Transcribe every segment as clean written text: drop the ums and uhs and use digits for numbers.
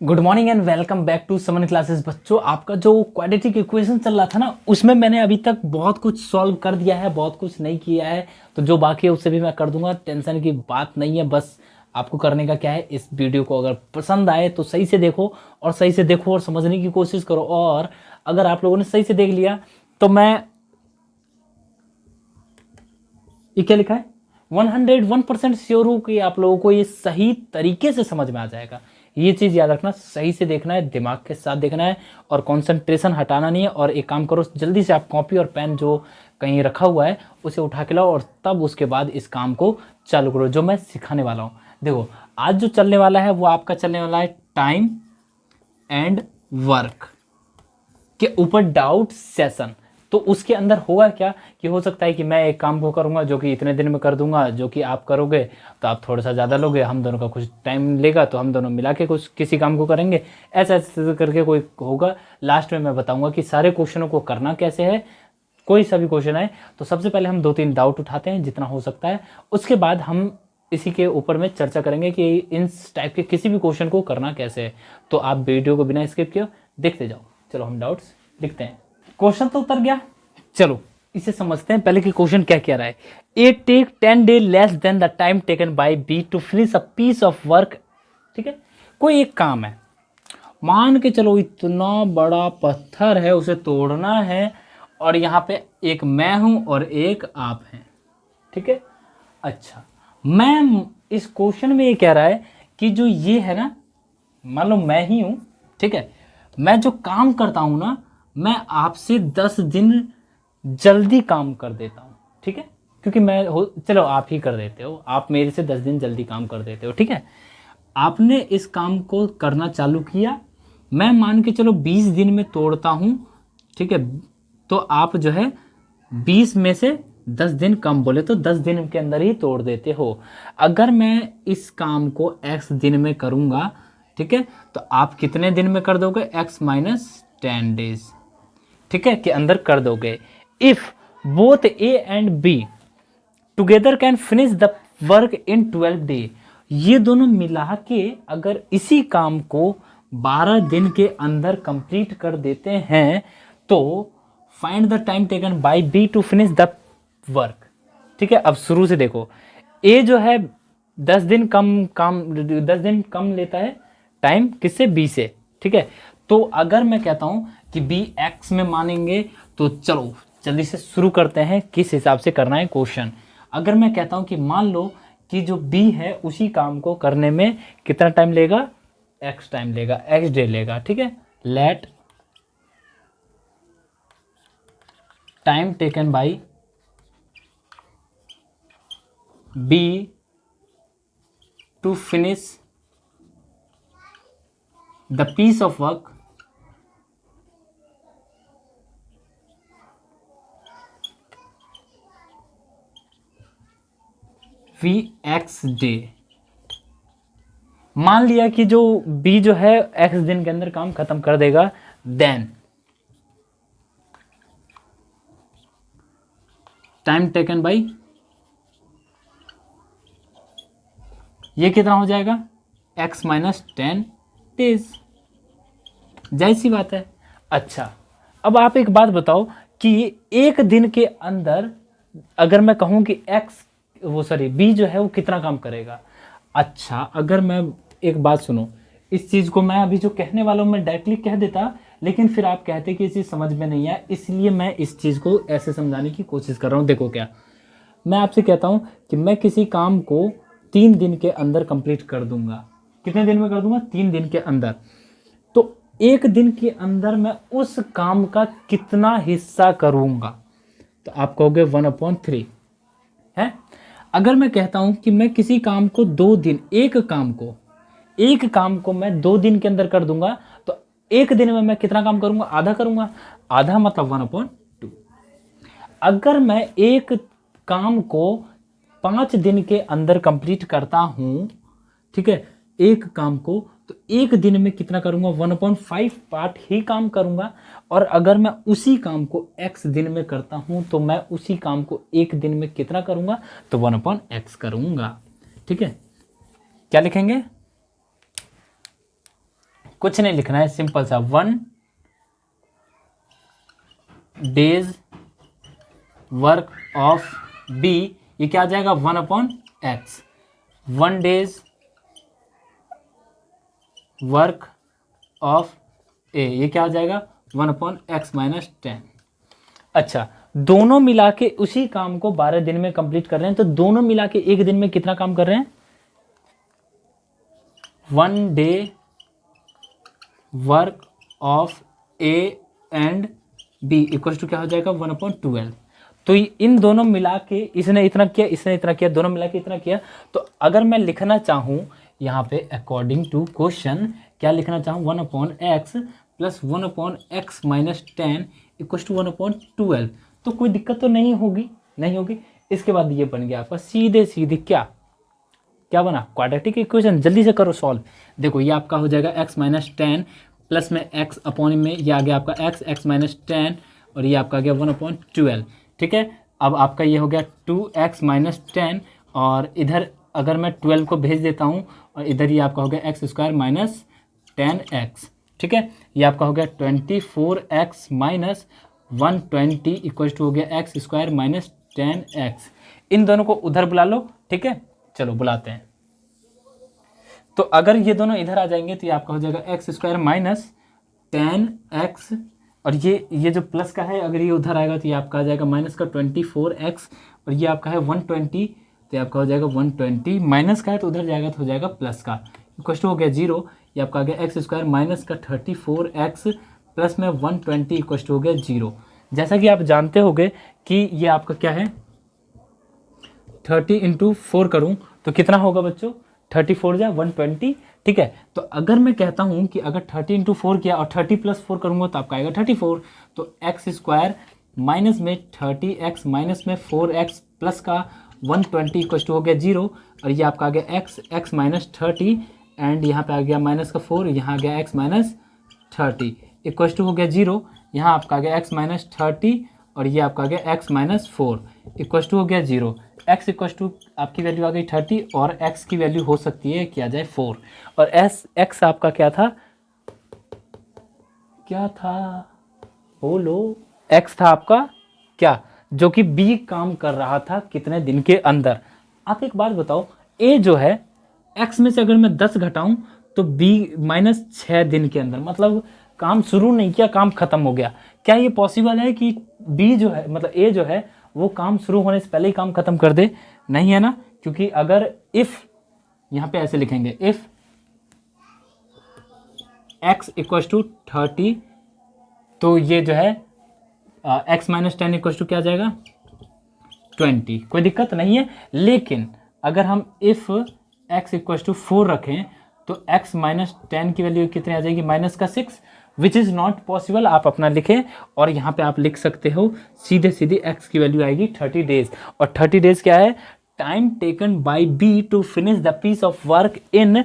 Good morning and welcome back to Saman classes. बच्चों, आपका जो क्वाड्रेटिक इक्वेशन चल रहा था ना, उसमें मैंने अभी तक बहुत कुछ सॉल्व कर दिया है, बहुत कुछ नहीं किया है। तो जो बाकी है उससे भी मैं कर दूंगा, टेंशन की बात नहीं है। बस आपको करने का क्या है, इस वीडियो को अगर पसंद आए तो सही से देखो और समझने की कोशिश करो। और अगर आप लोगों ने सही से देख लिया तो मैं, ये क्या लिखा है, 101% श्योर हूँ कि आप लोगों को ये सही तरीके से समझ में आ जाएगा। ये चीज़ याद रखना, सही से देखना है, दिमाग के साथ देखना है और कंसंट्रेशन हटाना नहीं है। और एक काम करो, जल्दी से आप कॉपी और पेन जो कहीं रखा हुआ है उसे उठा के लाओ और तब उसके बाद इस काम को चालू करो जो मैं सिखाने वाला हूँ। देखो, आज जो चलने वाला है वो आपका चलने वाला है टाइम एंड वर्क के ऊपर डाउट सेशन। तो उसके अंदर होगा क्या कि हो सकता है कि मैं एक काम को करूंगा जो कि इतने दिन में कर दूंगा, जो कि आप करोगे तो आप थोड़ा सा ज़्यादा लोगे, हम दोनों का कुछ टाइम लेगा तो हम दोनों मिला के कुछ किसी काम को करेंगे। ऐसा ऐसे करके कोई होगा। लास्ट में मैं बताऊंगा कि सारे क्वेश्चनों को करना कैसे है। कोई सा भी क्वेश्चन आए तो सबसे पहले हम 2-3 डाउट उठाते हैं जितना हो सकता है, उसके बाद हम इसी के ऊपर में चर्चा करेंगे कि इन टाइप के किसी भी क्वेश्चन को करना कैसे है। तो आप वीडियो को बिना स्किप किए देखते जाओ। चलो हम डाउट्स लिखते हैं। क्वेश्चन तो उतर गया, चलो इसे समझते हैं पहले कि क्वेश्चन क्या कह रहा है। A take 10 day less than the time taken by B to finish a piece of work. ठीक है, कोई एक काम है, मान के चलो इतना बड़ा पत्थर है, उसे तोड़ना है और यहाँ पे एक मैं हूं और एक आप हैं। ठीक है, अच्छा, मैं इस क्वेश्चन में ये कह रहा है कि जो ये है ना, मान लो मैं ही हूं। ठीक है, मैं जो काम करता हूं ना, मैं आपसे 10 दिन जल्दी काम कर देता हूं। ठीक है, क्योंकि मैं हो, चलो आप ही कर देते हो, आप मेरे से 10 दिन जल्दी काम कर देते हो। ठीक है, आपने इस काम को करना चालू किया, मैं मान के चलो 20 दिन में तोड़ता हूं। ठीक है, तो आप जो है 20 में से 10 दिन कम बोले तो 10 दिन के अंदर ही तोड़ देते हो। अगर मैं इस काम को x दिन में करूंगा, ठीक है, तो आप कितने दिन में कर दोगे, x माइनस 10 डेज, ठीक है, के अंदर कर दोगे। If both A and be together can finish the work in 12 day, ये दोनों मिला के अगर इसी काम को 12 दिन के अंदर कंप्लीट कर देते हैं तो find the time taken by B to finish the work. ठीक है, अब शुरू से देखो, ए जो है 10 दिन कम लेता है टाइम, किससे, बी से। ठीक है, तो अगर मैं कहता हूं कि बी एक्स में मानेंगे तो चलो जल्दी से शुरू करते हैं किस हिसाब से करना है क्वेश्चन। अगर मैं कहता हूं कि मान लो कि जो बी है उसी काम को करने में कितना टाइम लेगा, एक्स टाइम लेगा, एक्स डे लेगा। ठीक है, let time taken by B to finish the piece of work be X day. मान लिया कि जो बी जो है एक्स दिन के अंदर काम खत्म कर देगा, देन टाइम टेकन बाई, ये कितना हो जाएगा, x माइनस 10 डेज। जाहिर सी बात है। अच्छा, अब आप एक बात बताओ कि एक दिन के अंदर अगर मैं कहूं कि बी जो है वो कितना काम करेगा। अच्छा, अगर मैं, एक बात सुनो, इस चीज़ को मैं अभी जो कहने वाला हूं मैं डायरेक्टली कह देता, लेकिन फिर आप कहते कि ये चीज़ समझ में नहीं आया, इसलिए मैं इस चीज़ को ऐसे समझाने की कोशिश कर रहा हूं। देखो, क्या मैं आपसे कहता हूं कि मैं किसी काम को 3 दिन के अंदर कंप्लीट कर दूंगा। कितने दिन में कर दूंगा, 3 दिन के अंदर। तो एक दिन के अंदर मैं उस काम का कितना हिस्सा करूंगा, तो आप कहोगे 1/3 है। अगर मैं कहता हूं कि मैं किसी काम को 2 दिन, एक काम को मैं 2 दिन के अंदर कर दूंगा, तो एक दिन में मैं कितना काम करूंगा, आधा करूंगा। आधा मतलब 1/2। अगर मैं एक काम को 5 दिन के अंदर कंप्लीट करता हूं, ठीक है, एक काम को, तो एक दिन में कितना करूंगा, 1/5 पार्ट ही काम करूंगा। और अगर मैं उसी काम को x दिन में करता हूं तो मैं उसी काम को एक दिन में कितना करूंगा, तो 1/x करूंगा। ठीक है, क्या लिखेंगे, कुछ नहीं लिखना है, सिंपल सा 1 डेज वर्क ऑफ बी, ये क्या आ जाएगा 1/x। 1 डेज वर्क ऑफ ए, ये क्या आ जाएगा 1/x - 10। अच्छा, दोनों मिला के उसी काम को 12 दिन में कंप्लीट कर रहे हैं, तो दोनों मिला के एक दिन में कितना काम कर रहे हैं? 1 day work of A and B equal to क्या हो जाएगा 1/12। तो इन दोनों मिला के इसने इतना किया, इसने इतना किया, दोनों मिला के इतना किया। तो अगर मैं लिखना चाहूँ यहाँ पे अकॉर्डिंग टू क्वेश्चन, क्या लिखना चाहूँ 1/x + 1/x - 10 इक्वल टू 1/12, तो कोई दिक्कत तो नहीं होगी, नहीं होगी। इसके बाद ये बन गया आपका सीधे सीधे क्या बना, क्वाड्रेटिक इक्वेशन। जल्दी से करो सॉल्व। देखो ये आपका हो जाएगा x - 10 प्लस में x अपॉन में ये आ गया आपका x - 10 और ये आपका आ गया 1/12। ठीक है, अब आपका ये हो गया 2x - 10 और इधर अगर मैं 12 को भेज देता हूँ और इधर ये आपका हो गया x² - 10x। ठीक है, ये आपका हो गया 24x - 120 इक्वल टू हो गया x² - 10x। इन दोनों को उधर बुला लो। ठीक है, चलो बुलाते हैं। तो अगर ये दोनों इधर आ जाएंगे तो ये आपका हो जाएगा x² - 10x और ये जो प्लस का है अगर ये उधर आएगा तो ये आपका आ जाएगा माइनस का 24x और ये आपका है 120, तो ये आपका हो जाएगा 120। माइनस का है तो उधर जाएगा तो हो जाएगा प्लस का, इक्वल टू हो गया 0। ये आपका आ गया x² माइनस का 34x प्लस में 120 इक्वल टू हो गया 0। जैसा कि आप जानते होंगे कि ये आपका क्या है 30 × 4 करूँ तो कितना होगा बच्चों 34 जा 120। ठीक है, तो अगर मैं कहता हूँ कि अगर 30 × 4 किया और 30 + 4 करूँगा तो आपका आएगा 34। तो x² माइनस में 30x माइनस में 4x प्लस का 120 इक्वल टू हो गया 0 और ये आपका आ गया x - 30 एंड यहाँ पे आ गया माइनस का 4, यहाँ आ गया x - 30 इक्वल टू हो गया 0। यहाँ आपका आ गया x - 30 और ये आपका आ गया x - 4 इक्वल टू हो गया 0। x इक्वल टू आपकी वैल्यू आ गई 30 और x की वैल्यू हो सकती है क्या जाए 4 और x आपका क्या था बोलो, x था आपका क्या, जो कि b काम कर रहा था कितने दिन के अंदर। आप एक बात बताओ, a जो है x में से अगर मैं 10 घटाऊं तो b -6 दिन के अंदर, मतलब काम शुरू नहीं किया काम खत्म हो गया। क्या ये पॉसिबल है कि b जो है मतलब a जो है वो काम शुरू होने से पहले ही काम खत्म कर दे? नहीं है ना, क्योंकि अगर इफ यहाँ पे ऐसे लिखेंगे इफ x = 30 तो ये जो है x - 10 इक्वल टू क्या आ जाएगा 20, कोई दिक्कत नहीं है। लेकिन अगर हम इफ x = 4 रखें तो x - 10 की वैल्यू कितनी आ जाएगी -6, विच इज़ नॉट पॉसिबल। आप अपना लिखें और यहाँ पे आप लिख सकते हो सीधे सीधे x की वैल्यू आएगी 30 डेज और 30 डेज क्या है time taken by B to finish the piece of work in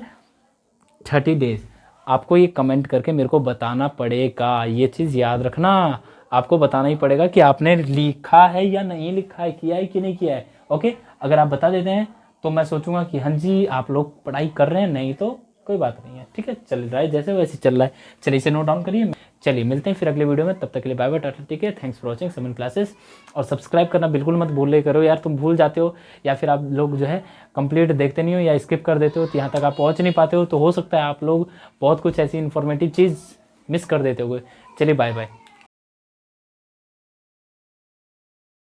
30 days. आपको ये कमेंट करके मेरे को बताना पड़ेगा, ये चीज़ याद रखना, आपको बताना ही पड़ेगा कि आपने लिखा है या नहीं लिखा है, किया है कि नहीं किया है। ओके, अगर आप बता देते हैं तो मैं सोचूंगा कि हाँ जी आप लोग पढ़ाई कर रहे हैं, नहीं तो कोई बात नहीं है। ठीक है, चल रहा है जैसे वैसे चल रहा है। चलिए इसे नोट डाउन करिए। चलिए मिलते हैं फिर अगले वीडियो में, तब तक के लिए बाय बाय टाटा। ठीक है, thanks for watching Saman classes और सब्सक्राइब करना बिल्कुल मत भूल करो यार, तुम भूल जाते हो या फिर आप लोग जो है कंप्लीट देखते नहीं हो या स्किप कर देते हो तो यहाँ तक आप पहुँच नहीं पाते हो, तो हो सकता है आप लोग बहुत कुछ ऐसी इन्फॉर्मेटिव चीज़ मिस कर देते हो। चलिए बाय बाय।